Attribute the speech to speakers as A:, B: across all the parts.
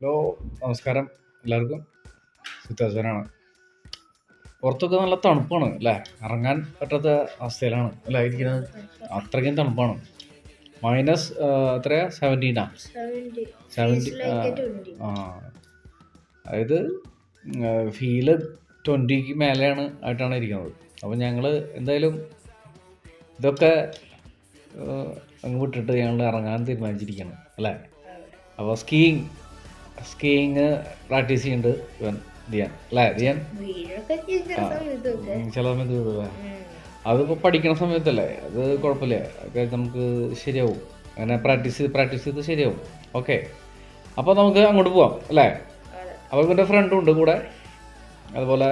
A: Hello, നമസ്കാരം എല്ലാവർക്കും. സിത്താസനാണ്. പുറത്തൊക്കെ നല്ല തണുപ്പാണ് അല്ലേ? ഇറങ്ങാൻ പറ്റാത്ത അവസ്ഥയിലാണ് അല്ലേ ഇരിക്കുന്നത്. അത്രയ്ക്കും തണുപ്പാണ്. മൈനസ് എത്രയാ, 17 70. ആ, അതായത് ഫീല് 20ക്ക് മേലെയാണ് ആയിട്ടാണ് ഇരിക്കുന്നത്. അപ്പം ഞങ്ങൾ എന്തായാലും ഇതൊക്കെ അങ്ങ് വിട്ടിട്ട് ഞങ്ങൾ ഇറങ്ങാൻ തീരുമാനിച്ചിരിക്കണം അല്ലേ. അപ്പോൾ സ്കീയിങ് പ്രാക്ടീസ് ചെയ്യുന്നുണ്ട് ഇവൻ ദിയാൻ അല്ലേ. ദിയാൻ ചില സമയത്ത് വീഴുവേ. അതിപ്പോൾ പഠിക്കണ സമയത്തല്ലേ, അത് കുഴപ്പമില്ല, ഒക്കെ നമുക്ക് ശരിയാവും. അങ്ങനെ പ്രാക്ടീസ് ചെയ്ത് ശരിയാവും. ഓക്കെ, അപ്പോൾ നമുക്ക് അങ്ങോട്ട് പോവാം അല്ലേ. അപ്പോൾ ഇവൻ്റെ ഫ്രണ്ടും ഉണ്ട് കൂടെ, അതുപോലെ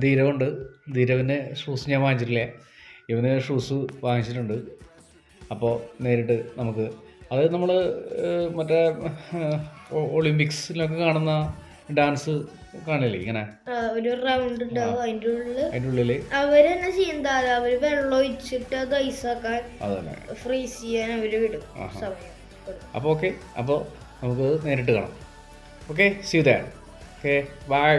A: ധീരവുണ്ട്. ധീരവിന് ഷൂസ് ഞാൻ വാങ്ങിച്ചിട്ടില്ല, ഇവന് ഷൂസ് വാങ്ങിച്ചിട്ടുണ്ട്. അപ്പോൾ നേരിട്ട് നമുക്ക് അത് നമ്മൾ മറ്റേ ഒളിമ്പിക്സിലൊക്കെ കാണുന്ന ഡാൻസ് കാണില്ലേ, ഇങ്ങനെ
B: ഒരു റൗണ്ട് ഉണ്ടാവും. അതിന്റെ
A: ഉള്ളില്
B: അവര് തന്നെ ചെയ്യുന്ന, അവര് വെള്ളം ഒഴിച്ചിട്ട് അത് ഐസാക്കാൻ, ഫ്രീസ് ചെയ്യാൻ അവര് വിടും സമയം.
A: അപ്പോൾ ഓക്കെ, അപ്പോൾ നമുക്ക് നേരിട്ട് കാണാം. Okay, see you there. Okay, bye.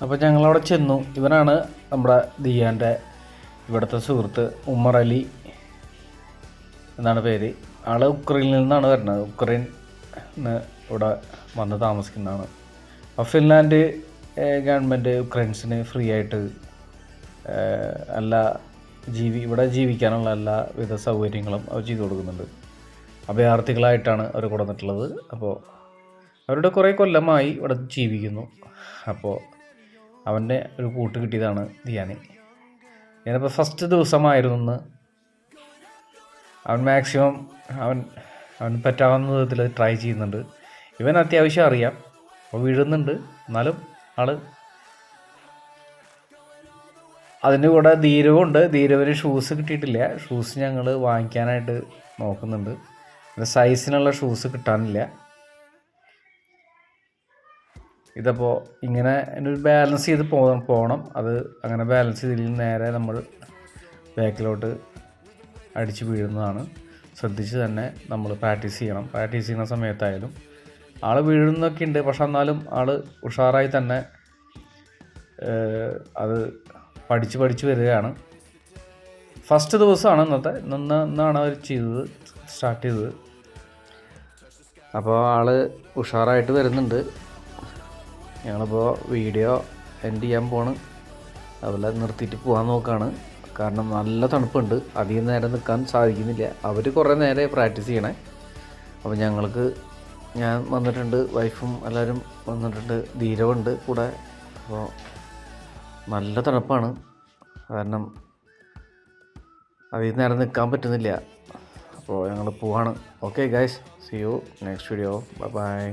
A: അപ്പോൾ ഞങ്ങളവിടെ ചെന്നു. ഇവനാണ് നമ്മുടെ ദിയാൻ്റെ ഇവിടുത്തെ സുഹൃത്ത്, ഉമ്മർ അലി എന്നാണ് പേര്. ആൾ ഉക്രൈനിൽ നിന്നാണ് വരുന്നത്. ഉക്രൈൻ ഇവിടെ വന്ന് താമസിക്കുന്നതാണ്. അപ്പോൾ ഫിൻലാൻഡ് ഗവൺമെൻറ് ഉക്രൈൻസിന് ഫ്രീ ആയിട്ട് ഇവിടെ ജീവിക്കാനുള്ള എല്ലാവിധ സൗകര്യങ്ങളും അവർ ചെയ്തു കൊടുക്കുന്നുണ്ട്. അഭയാർത്ഥികളായിട്ടാണ് അവർ കൊടുത്തിട്ടുള്ളത്. അപ്പോൾ അവരുടെ കുറേ കൊല്ലമായി ഇവിടെ ജീവിക്കുന്നു. അപ്പോൾ അവൻ്റെ ഒരു കൂട്ട് കിട്ടിയതാണ് ദിയാന്. ഞാനിപ്പോൾ ഫസ്റ്റ് ദിവസമായിരുന്നു. അവൻ മാക്സിമം അവൻ പറ്റാവുന്ന വിധത്തിൽ ട്രൈ ചെയ്യുന്നുണ്ട്. ഇവൻ അത്യാവശ്യം അറിയാം, അപ്പോൾ വീഴുന്നുണ്ട്. എന്നാലും അതിൻ്റെ കൂടെ ധീരവുണ്ട്. ധീരവിന് ഷൂസ് കിട്ടിയിട്ടില്ല. ഷൂസ് ഞങ്ങൾ വാങ്ങിക്കാനായിട്ട് നോക്കുന്നുണ്ട്. സൈസിനുള്ള ഷൂസ് കിട്ടാനില്ല. ഇതപ്പോൾ ഇങ്ങനെ ഒരു ബാലൻസ് ചെയ്ത് പോകണം. അത് അങ്ങനെ ബാലൻസ് ചെയ്തില്ലെങ്കിൽ നേരെ നമ്മൾ ബാക്കിലോട്ട് അടിച്ച് വീഴുന്നതാണ്. ശ്രദ്ധിച്ച് തന്നെ നമ്മൾ പ്രാക്ടീസ് ചെയ്യണം. പ്രാക്ടീസ് ചെയ്യുന്ന സമയത്തായാലും ആൾ വീഴുന്നൊക്കെ ഉണ്ട്, പക്ഷെ എന്നാലും ആൾ ഉഷാറായി തന്നെ അത് പഠിച്ച് വരികയാണ്. ഫസ്റ്റ് ദിവസമാണ് ഇന്നാണ് അവർ സ്റ്റാർട്ട് ചെയ്തത്. അപ്പോൾ ആൾ ഉഷാറായിട്ട് വരുന്നുണ്ട്. ഞങ്ങളിപ്പോൾ വീഡിയോ എൻഡ് ചെയ്യാൻ പോണ്. അതുപോലെ നിർത്തിയിട്ട് പോകാൻ നോക്കുകയാണ്. കാരണം നല്ല തണുപ്പുണ്ട്, അധികം നേരം നിൽക്കാൻ സാധിക്കുന്നില്ല. അവർ കുറേ നേരെ പ്രാക്ടീസ് ചെയ്യണേ. അപ്പോൾ ഞാൻ വന്നിട്ടുണ്ട്, വൈഫും എല്ലാവരും വന്നിട്ടുണ്ട്, ധീരവുണ്ട് കൂടെ. അപ്പോൾ നല്ല തണുപ്പാണ്, കാരണം അധികം നേരം നിൽക്കാൻ പറ്റുന്നില്ല. അപ്പോൾ ഞങ്ങൾ പോവാണ്. Okay guys, see you next video. By.